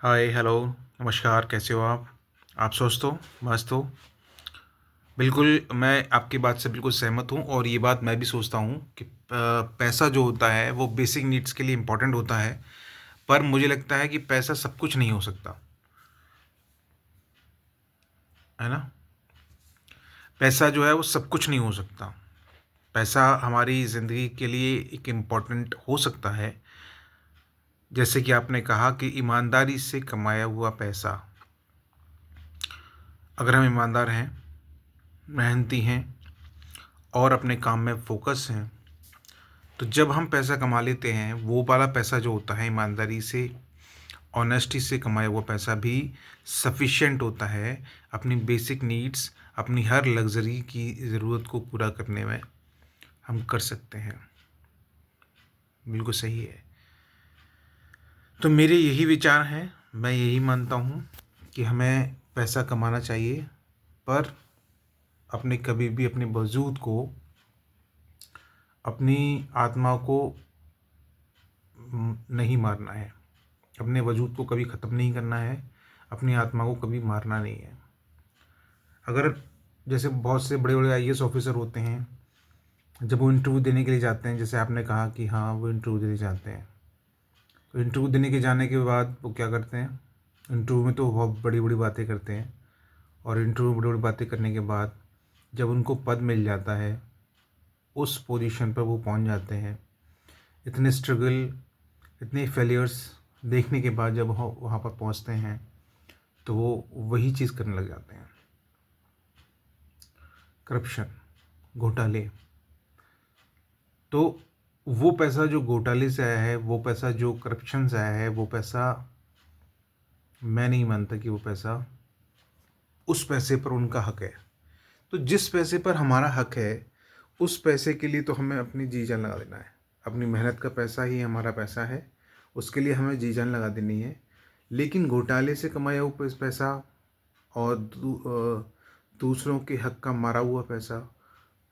हाय, hello, नमस्कार, कैसे हो आप? आप स्वस्थ हो? मस्त हो? बिल्कुल, मैं आपकी बात से बिल्कुल सहमत हूँ और ये बात मैं भी सोचता हूँ कि पैसा जो होता है, वो बेसिक नीड्स के लिए इम्पोर्टेंट होता है, पर मुझे लगता है कि पैसा सब कुछ नहीं हो सकता, है ना? पैसा जो है, वो सब कुछ नहीं हो सकता। पैसा हमारी ज़िंदगी के लिए एक इम्पोर्टेंट हो सकता है, जैसे कि आपने कहा कि ईमानदारी से कमाया हुआ पैसा, अगर हम ईमानदार हैं, मेहनती हैं और अपने काम में फ़ोकस हैं, तो जब हम पैसा कमा लेते हैं, वो वाला पैसा जो होता है ईमानदारी से, ऑनेस्टी से कमाया हुआ पैसा भी सफिशिएंट होता है अपनी बेसिक नीड्स, अपनी हर लग्ज़री की ज़रूरत को पूरा करने में हम कर सकते हैं। बिल्कुल सही है। तो मेरे यही विचार हैं, मैं यही मानता हूँ कि हमें पैसा कमाना चाहिए, पर अपने कभी भी अपने वजूद को, अपनी आत्मा को नहीं मारना है। अपने वजूद को कभी ख़त्म नहीं करना है, अपनी आत्मा को कभी मारना नहीं है। अगर जैसे बहुत से बड़े-बड़े आईएएस ऑफ़िसर होते हैं, जब वो इंटरव्यू देने के लिए जाते हैं, जैसे आपने कहा कि हाँ, वो इंटरव्यू देने जाते हैं। तो इंटरव्यू देने के जाने के बाद वो क्या करते हैं, इंटरव्यू में तो बहुत बड़ी-बड़ी बातें करते हैं और इंटरव्यू में बड़ी-बड़ी बातें करने के बाद जब उनको पद मिल जाता है, उस पोज़ीशन पर वो पहुँच जाते हैं। इतने स्ट्रगल, इतने फेलियर्स देखने के बाद जब वो वहाँ पर पहुँचते हैं, तो वो वही चीज़ करने लग जाते हैं। करप्शन, घोटाले। तो वो पैसा जो घोटाले से आया है, वो पैसा जो करप्शन से आया है, वो पैसा मैं नहीं मानता कि वो पैसा उस पैसे पर उनका हक है। तो जिस पैसे पर हमारा हक है, उस पैसे के लिए तो हमें अपनी जी जान लगा देना है। अपनी मेहनत का पैसा ही हमारा पैसा है, उसके लिए हमें जी जान लगा देनी है। लेकिन घोटाले से कमाया हुआ पैसा और दूसरों के हक का मारा हुआ पैसा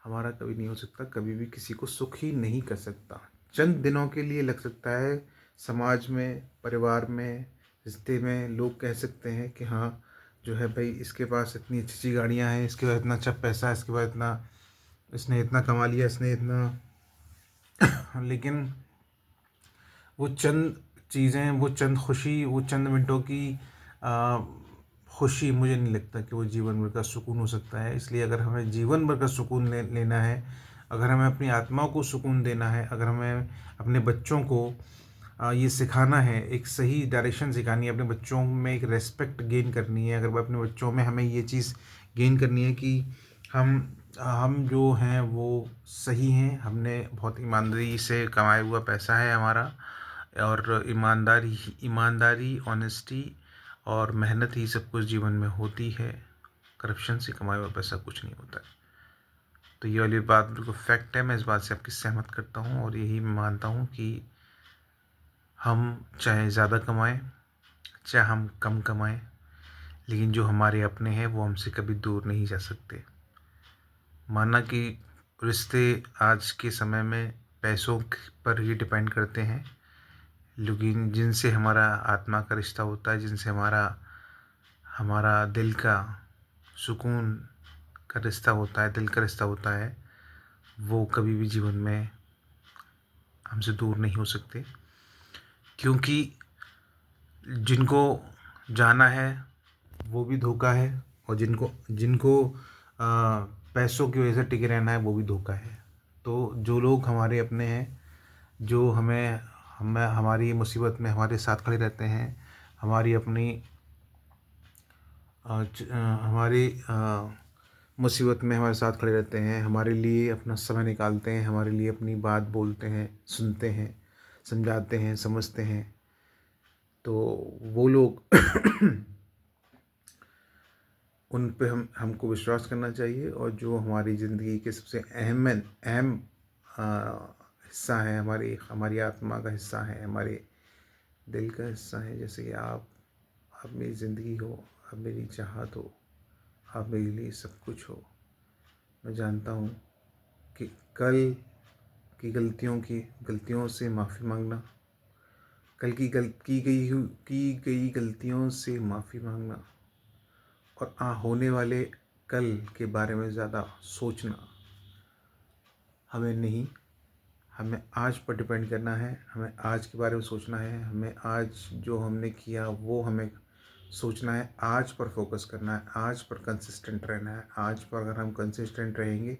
हमारा कभी नहीं हो सकता, कभी भी किसी को सुख ही नहीं कर सकता। चंद दिनों के लिए लग सकता है, समाज में, परिवार में, रिश्ते में लोग कह सकते हैं कि हाँ, जो है भाई इसके पास इतनी अच्छी-अच्छी गाड़ियाँ हैं, इसके पास इतना अच्छा पैसा है, इसके पास इतना, इसने इतना कमा लिया, इसने इतना। लेकिन वो चंद चीज़ें, वो चंद खुशी, वो चंद मिनटों की अ, खुशी, मुझे नहीं लगता कि वो जीवन भर का सुकून हो सकता है। इसलिए अगर हमें जीवन भर का सुकून लेना है, अगर हमें अपनी आत्मा को सुकून देना है, अगर हमें अपने बच्चों को ये सिखाना है, एक सही डायरेक्शन सिखानी है, अपने बच्चों में एक रिस्पेक्ट गेन करनी है, अगर अपने बच्चों में हमें ये चीज़ गेन करनी है कि हम हम जो हैं वो सही हैं, हमने बहुत ईमानदारी से कमाया हुआ पैसा है हमारा, और ईमानदारी, ऑनेस्टी और मेहनत ही सब कुछ जीवन में होती है। करप्शन से कमाया हुआ पैसा कुछ नहीं होता है। तो ये वाली बात बिल्कुल फैक्ट है, मैं इस बात से आपकी सहमत करता हूँ और यही मैं मानता हूँ कि हम चाहे ज़्यादा कमाएँ, चाहे हम कम कमाएँ, लेकिन जो हमारे अपने हैं वो हमसे कभी दूर नहीं जा सकते। माना कि रिश्ते आज के समय में पैसों पर ही डिपेंड करते हैं, लेकिन जिनसे हमारा आत्मा का रिश्ता होता है, जिनसे हमारा हमारा दिल का सुकून का रिश्ता होता है, दिल का रिश्ता होता है, वो कभी भी जीवन में हमसे दूर नहीं हो सकते। क्योंकि जिनको जाना है वो भी धोखा है, और जिनको जिनको पैसों की वजह से टिके रहना है वो भी धोखा है। तो जो लोग हमारे अपने हैं, जो हमें हमारी मुसीबत में हमारे साथ खड़े रहते हैं, हमारी अपनी हमारी मुसीबत में हमारे साथ खड़े रहते हैं, हमारे लिए अपना समय निकालते हैं, हमारे लिए अपनी बात बोलते हैं, सुनते हैं, समझाते हैं, समझते हैं, तो वो लोग उन पे हमको विश्वास करना चाहिए। और जो हमारी ज़िंदगी के सबसे अहम अहम हिस्सा है, हमारी हमारी आत्मा का हिस्सा है, हमारे दिल का हिस्सा है, जैसे कि आप मेरी ज़िंदगी हो, आप मेरी चाहत हो, आप मेरे लिए सब कुछ हो। मैं जानता हूँ कि कल की गलतियों से माफ़ी मांगना कल की गई गलतियों से माफ़ी मांगना और होने वाले कल के बारे में ज़्यादा सोचना हमें नहीं, हमें आज पर डिपेंड करना है। हमें आज के बारे में सोचना है, हमें आज जो हमने किया वो हमें सोचना है, आज पर फोकस करना है, आज पर कंसिस्टेंट रहना है। आज पर अगर हम कंसिस्टेंट रहेंगे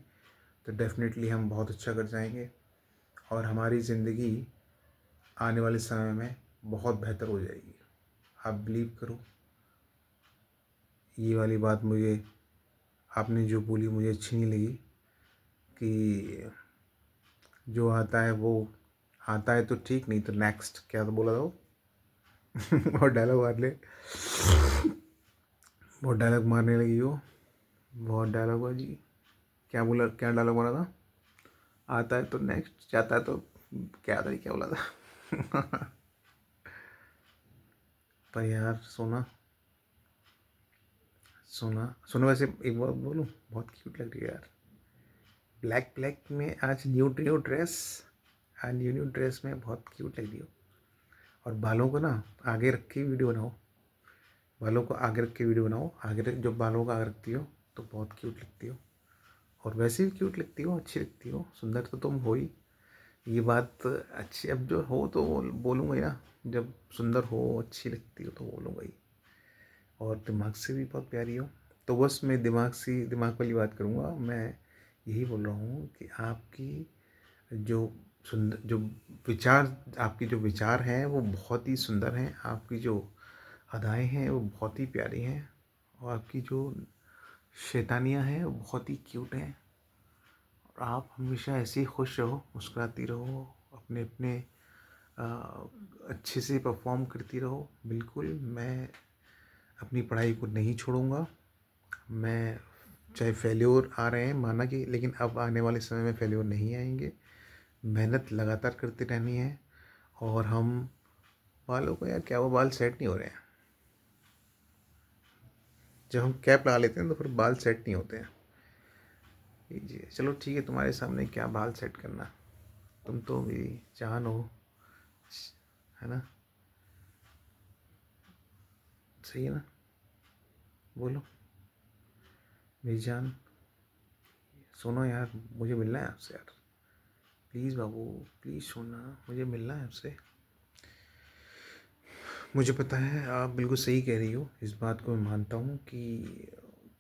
तो डेफिनेटली हम बहुत अच्छा कर जाएंगे और हमारी ज़िंदगी आने वाले समय में बहुत बेहतर हो जाएगी। आप बिलीव करो, ये वाली बात मुझे आपने जो बोली मुझे अच्छी नहीं लगी कि जो आता है वो आता है तो ठीक, नहीं तो नेक्स्ट, क्या तो बोला था वो बहुत डायलॉग मार ले, बहुत डायलॉग मारने लगी हो, बहुत डायलॉग बाजी। क्या बोला, क्या डायलॉग मारा था? आता है तो नेक्स्ट, जाता है तो क्या था, क्या बोला था पर यार सोना सोना सोना, वैसे एक बात बोलूं, बहुत क्यूट लग रही है यार। ब्लैक ब्लैक में आज न्यू न्यू ड्रेस, आज न्यू न्यू ड्रेस में बहुत क्यूट लग रही हो। और बालों को ना आगे रख के वीडियो बनाओ, बालों को आगे रख के वीडियो बनाओ। आगे जब बालों को आगे रखती हो तो बहुत क्यूट लगती हो, और वैसे भी क्यूट लगती हो, अच्छी लगती हो, सुंदर तो तुम हो ही। ये बात अच्छी, अब जो हो तो बोलूँगा ही ना, जब सुंदर हो, अच्छी लगती हो तो बोलूँगा ही। और दिमाग से भी बहुत प्यारी हो। तो बस मैं दिमाग वाली बात करूँगा। मैं यही बोल रहा हूँ कि आपकी जो सुंदर जो विचार, आपकी जो विचार हैं वो बहुत ही सुंदर हैं, आपकी जो अदाएँ हैं वो बहुत ही प्यारी हैं, और आपकी जो शैतानियाँ हैं वो बहुत ही क्यूट हैं। और आप हमेशा ऐसे ही खुश रहो, मुस्कुराती रहो, अपने अपने अ, अच्छे से परफॉर्म करती रहो। बिल्कुल मैं अपनी पढ़ाई को नहीं छोड़ूंगा। मैं चाहे फेल्योर आ रहे हैं माना कि, लेकिन अब आने वाले समय में फेल्योर नहीं आएंगे। मेहनत लगातार करते रहनी है। और हम बालों को, यार क्या वो बाल सेट नहीं हो रहे हैं। जब हम कैप लगा लेते हैं तो फिर बाल सेट नहीं होते हैं। जी चलो ठीक है, तुम्हारे सामने क्या बाल सेट करना, तुम तो मेरी जान हो, है ना? सही है ना? बोलो मेरी जान, सुनो यार, मुझे मिलना है आपसे यार, प्लीज़ बाबू, प्लीज़ सुनना, मुझे मिलना है आपसे। मुझे पता है आप बिल्कुल सही कह रही हो, इस बात को मैं मानता हूँ कि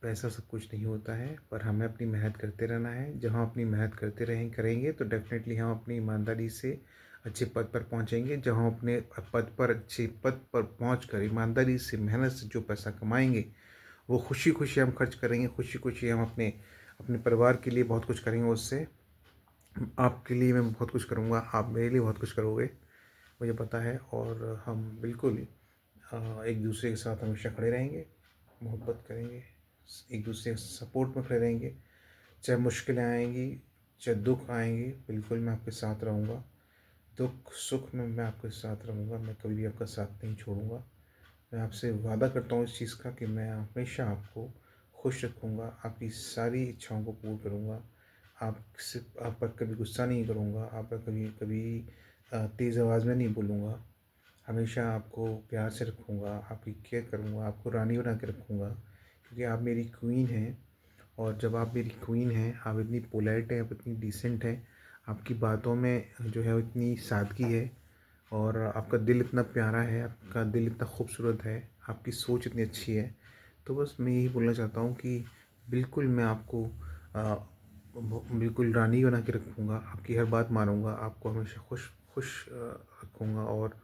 पैसा सब कुछ नहीं होता है, पर हमें अपनी मेहनत करते रहना है। जब हम अपनी मेहनत करते करेंगे तो डेफिनेटली हम अपनी ईमानदारी से अच्छे पद पर पहुँचेंगे। जब हम अपने अच्छे पद पर पहुँच कर ईमानदारी से मेहनत से जो पैसा कमाएंगे वो खुशी खुशी हम खर्च करेंगे, खुशी खुशी हम अपने अपने परिवार के लिए बहुत कुछ करेंगे उससे। आपके लिए मैं बहुत कुछ करूँगा, आप मेरे लिए बहुत कुछ करोगे, मुझे पता है। और हम बिल्कुल एक दूसरे के साथ हमेशा खड़े रहेंगे, मोहब्बत करेंगे, एक दूसरे के सपोर्ट में खड़े रहेंगे। चाहे मुश्किलें आएंगी, चाहे दुख आएंगे, बिल्कुल मैं आपके साथ रहूँगा। दुख सुख में मैं आपके साथ रहूँगा, मैं कभी भी आपका साथ नहीं छोड़ूंगा। मैं आपसे वादा करता हूँ इस चीज़ का कि मैं हमेशा आपको खुश रखूँगा, आपकी सारी इच्छाओं को पूर्ण करूँगा। आप पर कभी गुस्सा नहीं करूँगा, आप पर कभी कभी तेज़ आवाज़ में नहीं बोलूँगा। हमेशा आपको प्यार से रखूँगा, आपकी केयर करूँगा, आपको रानी बना के रखूँगा, क्योंकि आप मेरी क्वीन हैं। और जब आप मेरी क्वीन हैं, आप इतनी पोलाइट हैं, आप इतनी डिसेंट हैं, आपकी बातों में जो है वो इतनी सादगी है, और आपका दिल इतना प्यारा है, आपका दिल इतना खूबसूरत है, आपकी सोच इतनी अच्छी है। तो बस मैं यही बोलना चाहता हूँ कि बिल्कुल मैं आपको बिल्कुल रानी बना के रखूँगा, आपकी हर बात मानूँगा, आपको हमेशा खुश खुश रखूँगा, और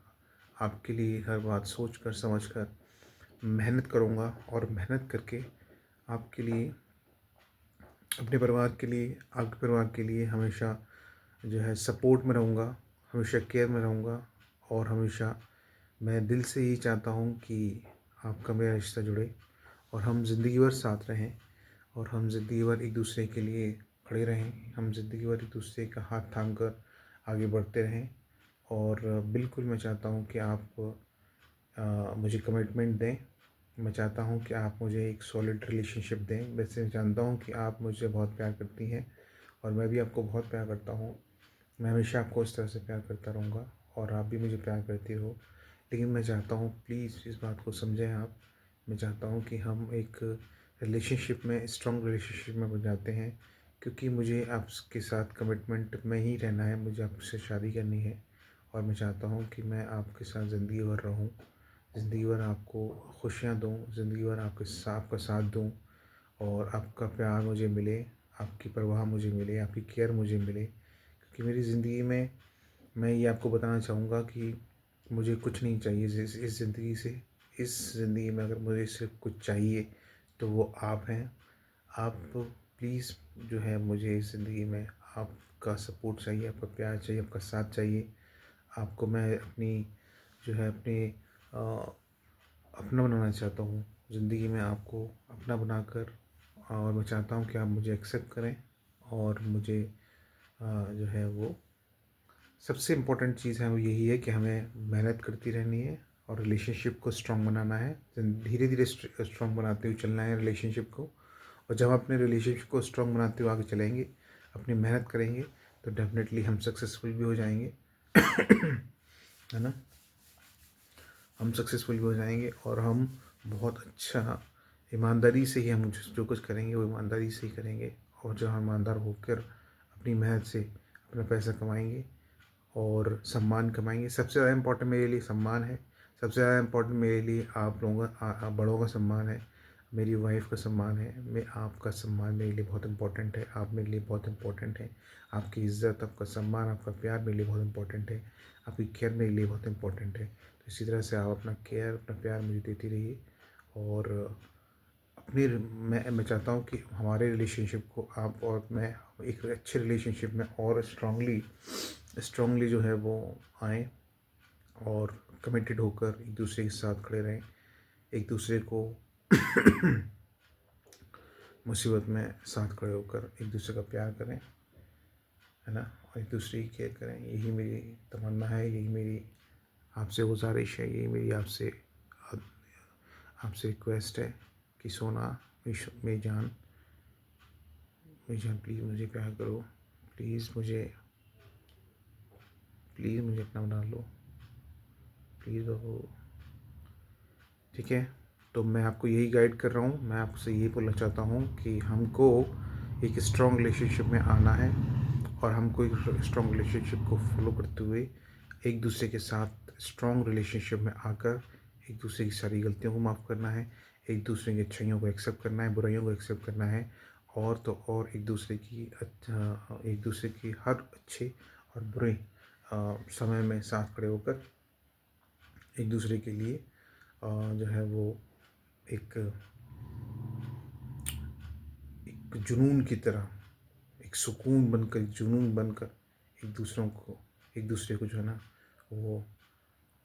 आपके लिए हर बात सोच कर समझ कर मेहनत करूँगा, और मेहनत करके आपके लिए, अपने परिवार के लिए, आपके परिवार के लिए हमेशा जो है सपोर्ट में रहूँगा, हमेशा केयर में रहूँगा। और हमेशा मैं दिल से यही चाहता हूँ कि आपका मेरा रिश्ता जुड़े, और हम ज़िंदगी भर साथ रहें, और हम ज़िंदगी भर एक दूसरे के लिए खड़े रहें, हम ज़िंदगी भर एक दूसरे का हाथ थाम कर आगे बढ़ते रहें। और बिल्कुल मैं चाहता हूँ कि आप मुझे कमिटमेंट दें। मैं चाहता हूँ कि आप मुझे एक सॉलिड रिलेशनशिप दें। वैसे मैं जानता हूँ कि आप मुझे बहुत प्यार करती हैं, और मैं भी आपको बहुत प्यार करता हूँ। मैं हमेशा आपको इस तरह से प्यार करता रहूँगा, और आप भी मुझे प्यार करते हो। लेकिन मैं चाहता हूँ प्लीज़ इस बात को समझें आप। मैं चाहता हूँ कि हम एक रिलेशनशिप में, स्ट्रॉन्ग रिलेशनशिप में बन जाते हैं, क्योंकि मुझे आपके साथ कमिटमेंट में ही रहना है, मुझे आपसे शादी करनी है। और मैं चाहता हूँ कि मैं आपके साथ ज़िंदगी भर रहूँ, ज़िंदगी भर आपको खुशियाँ दूँ, ज़िंदगी भर आपका साथ दूँ, और आपका प्यार मुझे मिले, आपकी परवाह मुझे मिले, आपकी केयर मुझे मिले। क्योंकि मेरी ज़िंदगी में, मैं ये आपको बताना चाहूँगा कि मुझे कुछ नहीं चाहिए इस ज़िंदगी से। इस ज़िंदगी में अगर मुझे सिर्फ़ कुछ चाहिए तो वो आप हैं। आप प्लीज़ जो है, मुझे इस ज़िंदगी में आपका सपोर्ट चाहिए, आपका प्यार चाहिए, आपका साथ चाहिए। आपको मैं अपनी जो है अपनी अपना बनाना चाहता हूँ। ज़िंदगी में आपको अपना बनाकर, और मैं चाहता हूँ कि आप मुझे एक्सेप्ट करें, और मुझे जो है वो सबसे इम्पोर्टेंट चीज़ है वो यही है कि हमें मेहनत करती रहनी है और रिलेशनशिप को स्ट्रॉन्ग बनाना है। धीरे धीरे स्ट्रॉन्ग बनाते हुए चलना है रिलेशनशिप को। और जब हम अपने रिलेशनशिप को स्ट्रॉन्ग बनाते हुए आगे चलेंगे, अपनी मेहनत करेंगे, तो डेफिनेटली हम सक्सेसफुल भी हो जाएंगे। है ना? हम सक्सेसफुल भी हो जाएंगे, और हम बहुत अच्छा, ईमानदारी से ही हम जो कुछ करेंगे वो ईमानदारी से ही करेंगे। और जब हम ईमानदार होकर अपनी मेहनत से अपना पैसा कमाएंगे और सम्मान कमाएंगे, सबसे ज़्यादा इम्पोर्टेंट मेरे लिए सम्मान है। सबसे ज़्यादा इम्पोर्टेंट मेरे लिए आप लोगों का, बड़ों का सम्मान है, मेरी वाइफ का सम्मान है। मैं आपका सम्मान मेरे लिए बहुत इम्पोर्टेंट है। आप मेरे लिए बहुत इम्पोर्टेंट है। आपकी इज़्ज़त, आपका सम्मान, आपका प्यार मेरे लिए बहुत इम्पोर्टेंट है। आपकी केयर मेरे लिए बहुत इम्पोर्टेंट है। तो इसी तरह से आप अपना केयर, अपना प्यार मुझे देती रहिए। और अपनी मैं चाहता हूँ कि हमारे रिलेशनशिप को आप और मैं एक अच्छे रिलेशनशिप में और स्ट्रांगली जो है वो आएँ, और कमिटेड होकर एक दूसरे के साथ खड़े रहें, एक दूसरे को मुसीबत में साथ खड़े होकर एक दूसरे का प्यार करें, है ना? और एक दूसरे की केयर करें। यही मेरी तमन्ना है, यही मेरी आपसे गुजारिश है, यही मेरी आपसे रिक्वेस्ट है कि सोना, मेरी जान, प्लीज़ मुझे प्यार करो। प्लीज़ मुझे अपना बना लो, प्लीज़ बहू। ठीक है? तो मैं आपको यही गाइड कर रहा हूँ। मैं आपसे यही बोलना चाहता हूँ कि हमको एक स्ट्रॉन्ग रिलेशनशिप में आना है, और हमको एक स्ट्रॉन्ग रिलेशनशिप को फॉलो करते हुए एक दूसरे के साथ स्ट्रॉन्ग रिलेशनशिप में आकर एक दूसरे की सारी गलतियों को माफ़ करना है, एक दूसरे की अच्छाइयों को एक्सेप्ट करना है, बुराइयों को एक्सेप्ट करना है। और तो और एक दूसरे की हर अच्छे और बुरे समय में साथ खड़े होकर एक दूसरे के लिए जो है वो एक जुनून की तरह, एक सुकून बनकर, एक जुनून बनकर एक दूसरे को जो है ना वो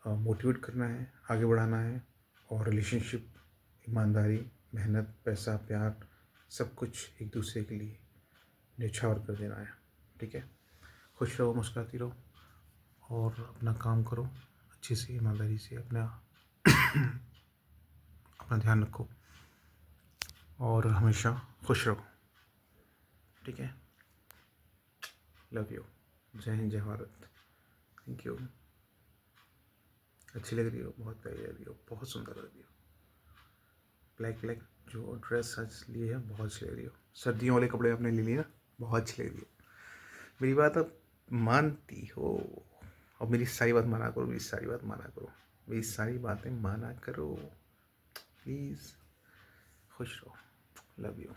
मोटिवेट करना है, आगे बढ़ाना है। और रिलेशनशिप, ईमानदारी, मेहनत, पैसा, प्यार, सब कुछ एक दूसरे के लिए न्यौछावर कर देना है। ठीक है? खुश रहो, मुस्कुराती रहो, और अपना काम करो अच्छे से, ईमानदारी से। अपना ध्यान रखो, और हमेशा खुश रहो। ठीक है? Love you. जय हिंद, जय भारत। Thank you. अच्छी लग रही हो, बहुत प्यारी लग रही हो, बहुत सुंदर लग रही हो। ब्लैक जो ड्रेस आज लिए है, बहुत अच्छी लग रही हो। सर्दियों वाले कपड़े आपने ले लिए ना, बहुत अच्छी लग रही हो। मेरी बात आप मानती हो, और मेरी सारी बात माना करो, मेरी सारी बात माना करो, मेरी सारी बातें माना करो प्लीज़। खुश रहो। Love you.